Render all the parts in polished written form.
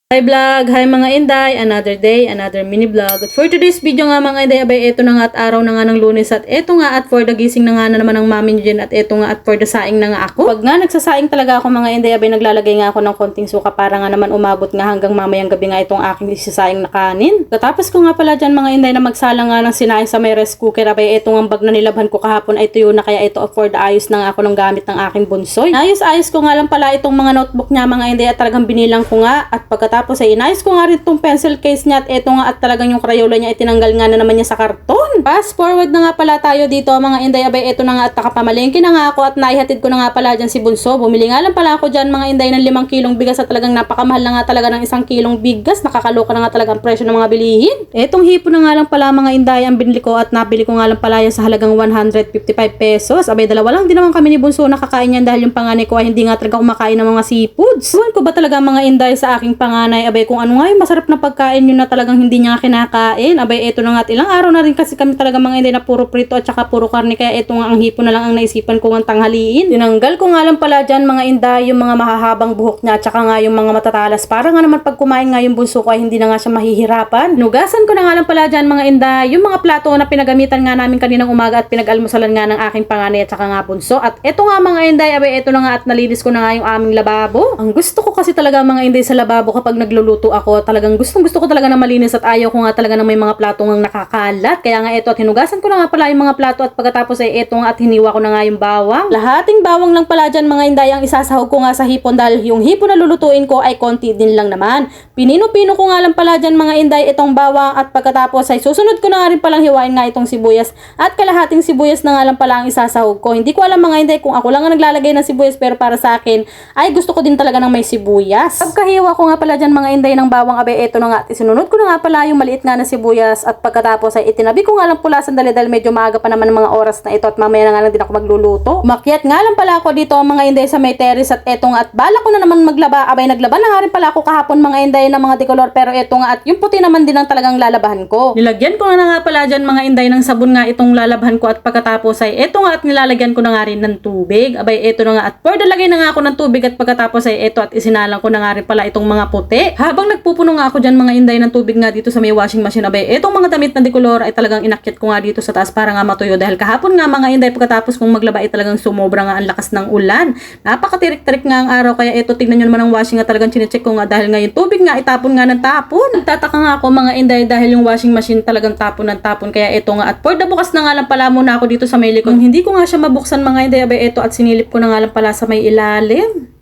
Hi vlog! Hi mga Inday! Another day, another mini vlog. At for today's video nga mga Inday, abay eto na nga at araw na nga ng Lunes at eto nga at for the gising na nga na naman ng mami nyo dyan at eto nga at for the saing na nga ako. Pag nga nagsasaing talaga ako mga Inday, abay naglalagay nga ako ng konting suka para nga naman umabot nga hanggang mamayang gabi nga itong aking isasaing na kanin. Katapos ko nga pala dyan mga Inday na magsala nga ng sinaing sa may rice cooker, abay eto nga bag na nilabhan ko kahapon ay tuyo na kaya ito for the ayos na nga ako ng gamit ng aking bunsoy. Ayos-ayos ko nga lang pala itong mga notebook niya mga Inday at talagang binilang ko nga at pagkatapos ay inayos ko nga rin itong pencil case niya at eto nga at talagang yung Crayola niya itinanggal nga na naman niya sa karton. Fast forward na nga pala tayo dito mga Inday, abay eto na nga at nakapamalengke na nga ako at naihatid ko na nga pala dyan si Bunso. Bumili nga lang pala ako dyan mga Inday ng 5 kilong bigas at talagang napakamahal na nga talaga ng 1 kilong bigas. Nakakaloka na nga talaga ang presyo ng mga bilihin. Etong hipo na nga lang pala mga Inday ang binili ko at nabili ko nga lang pala yan sa halagang 155 pesos. Abay dalawa lang din naman kami ni Bunso nakakain yan dahil yung panganay ko ay hindi nga talaga kumakain ng mga seafoods. Suwan ko ba talaga mga Inday sa aking panganay, abay kung ano nga yung masarap na pagkain yun na talagang hindi niya kinakain. Abay eto na nga at ilang araw na rin kasi kami talaga mga Inday na puro prito at saka puro karne kaya eto nga ang hipo na lang ang naisipan ko ng tanghaliin. Tinanggal ko nga lang pala dyan mga Inday yung mga mahahabang buhok niya at saka nga yung mga matatalas para nga naman pag kumain nga yung Bunso ko ay hindi na nga siya mahihirapan. Nugasan ko na nga lang pala dyan mga Inday yung mga plato na pinagamitan nga namin kaninang umaga at pinag-almusalan nga ng aking panganay at saka nga Bunso. At eto nga mga Inday, abay eto na nga at nalinis ko na nga yung aming lababo. Ang gusto ko kasi talaga mga Inday sa lababo kapag nagluluto ako, talagang gusto ko talaga na malinis at ayaw ko nga talaga na may mga plato ngang nakakalat. Kaya nga eto at hinugasan ko na nga pala yung mga plato at pagkatapos ay eto nga at hiniwa ko na nga yung bawang. Lahating bawang lang pala dyan mga Inday ang isasahog ko nga sa hipon dahil yung hipon na lulutuin ko ay konti din lang naman. Pinino-pino ko nga lang pala dyan mga Inday itong bawang at pagkatapos ay susunod ko na nga rin palang hiwain nga itong sibuyas at kalahating sibuyas na nga lang pala ang isasahog ko. Hindi ko alam mga Inday kung ako lang ang naglalagay ng sibuyas pero para sa akin ay gusto ko din talaga ng may sibuyas. Pagkahiwa ko nga pala dyan mga Inday ng bawang, abay eto na nga at isinunod ko na nga pala yung maliit nga na sibuyas at pagkatapos ay itinabi ko nga lang pula sandali dahil medyo maaga pa naman ng mga oras na ito at mamaya na nga lang din ako magluluto. Umakyat nga lang pala ako dito mga Inday sa may terrace at eto nga at bala ko na naman maglaba. Abay naglaba na nga rin pala ako kahapon mga Inday ng mga decolor pero eto nga at yung puti naman din ang talagang lalabahan ko. Nilagyan ko na nga pala dyan mga Inday ng sabon nga itong lalabahan ko at pagkatapos ay eto nga at nilalagyan ko na nga rin ng tubig. Abay eto na nga at for the lagay na nga ako ng tubig at pagkatapos ay eto at isinalang ko na nga rin pala itong mga puti. Habang nagpupuno nga ako dyan mga Inday ng tubig nga dito sa may washing machine, abay etong mga damit na decolor ay talagang inakyat ko nga dito sa taas para nga matuyo dahil kahapon nga mga Inday pagkatapos kong maglaba ay talagang sumobra nga ang lakas ng ulan. Napakatirik-tirik nga ang araw kaya eto tignan nyo naman ang washing nga talagang chinecheck ko nga dahil nga yung tubig nga itapon nga ng tapon. Nagtataka nga ako mga Inday dahil yung washing machine talagang tapon ng tapon kaya eto nga at for the bukas na nga lang pala muna ako dito sa may likod. Hindi ko nga siya mabuksan mga Inday, abay eto at sinilip ko na nga lang pala sa may ilalim.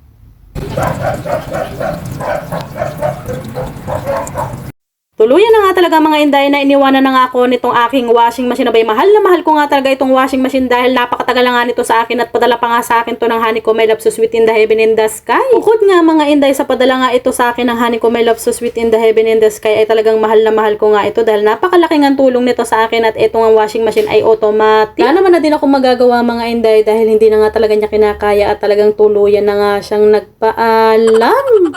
Tuluyan na nga talaga mga Inday na iniwanan na nga ako nitong aking washing machine. Abay mahal na mahal ko nga talaga itong washing machine dahil napakatagal na nga nito sa akin at padala pa nga sa akin to ng Honey Ko My Love So Sweet in the Heaven in the Sky. Bukod nga mga Inday sa padala nga ito sa akin ng Honey Ko My Love So Sweet in the Heaven in the Sky ay talagang mahal na mahal ko nga ito dahil napakalaki nga tulong nito sa akin at itong ang washing machine ay automatic. Wala naman na din ako magagawa mga Inday dahil hindi na nga talaga niya kinakaya at talagang tuluyan na nga siyang nagpaalam.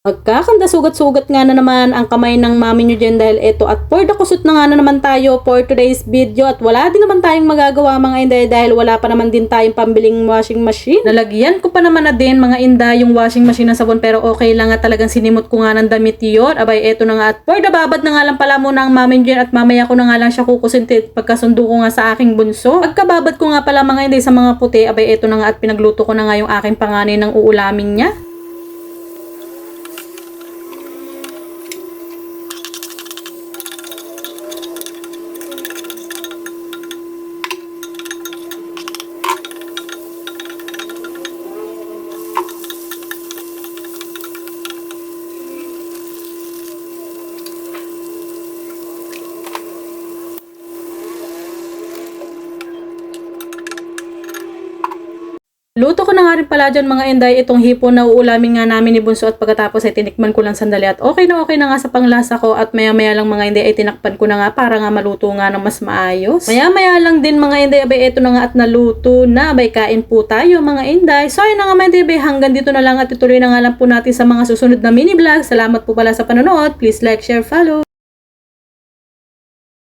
Magkakanda sugat-sugat nga na naman ang kamay ng mami nyo dyan dahil eto at for the kusot na nga na naman tayo for today's video at wala din naman tayong magagawa mga Inday dahil wala pa naman din tayong pambiling washing machine. Nalagyan ko pa naman na din mga Inday yung washing machine ng sabon pero okay lang nga talagang sinimot ko nga ng damit yun. Abay eto na nga at for the babad na nga lang pala muna ang mami nyo dyan at mamaya ko na nga lang siya kukusintit pagkasundo ko nga sa aking bunso. Pagkababad ko nga pala mga Inday sa mga puti, abay eto na nga at pinagluto ko na nga yung aking panganay ng uulamin niya. Luto ko na nga rin pala dyan mga Inday itong hipon na uulamin nga namin ni Bunso at pagkatapos ay tinikman ko lang sandali at okay na nga sa panglasa ko at maya maya lang mga Inday ay tinakpan ko na nga para nga maluto nga ng mas maayos. Maya maya lang din mga Inday abay eto na nga at naluto na, abay kain po tayo mga Inday. So ayun na nga mga Inday, abay hanggang dito na lang at ituloy na nga lang po natin sa mga susunod na mini vlog. Salamat po pala sa panonood, please like, share, follow.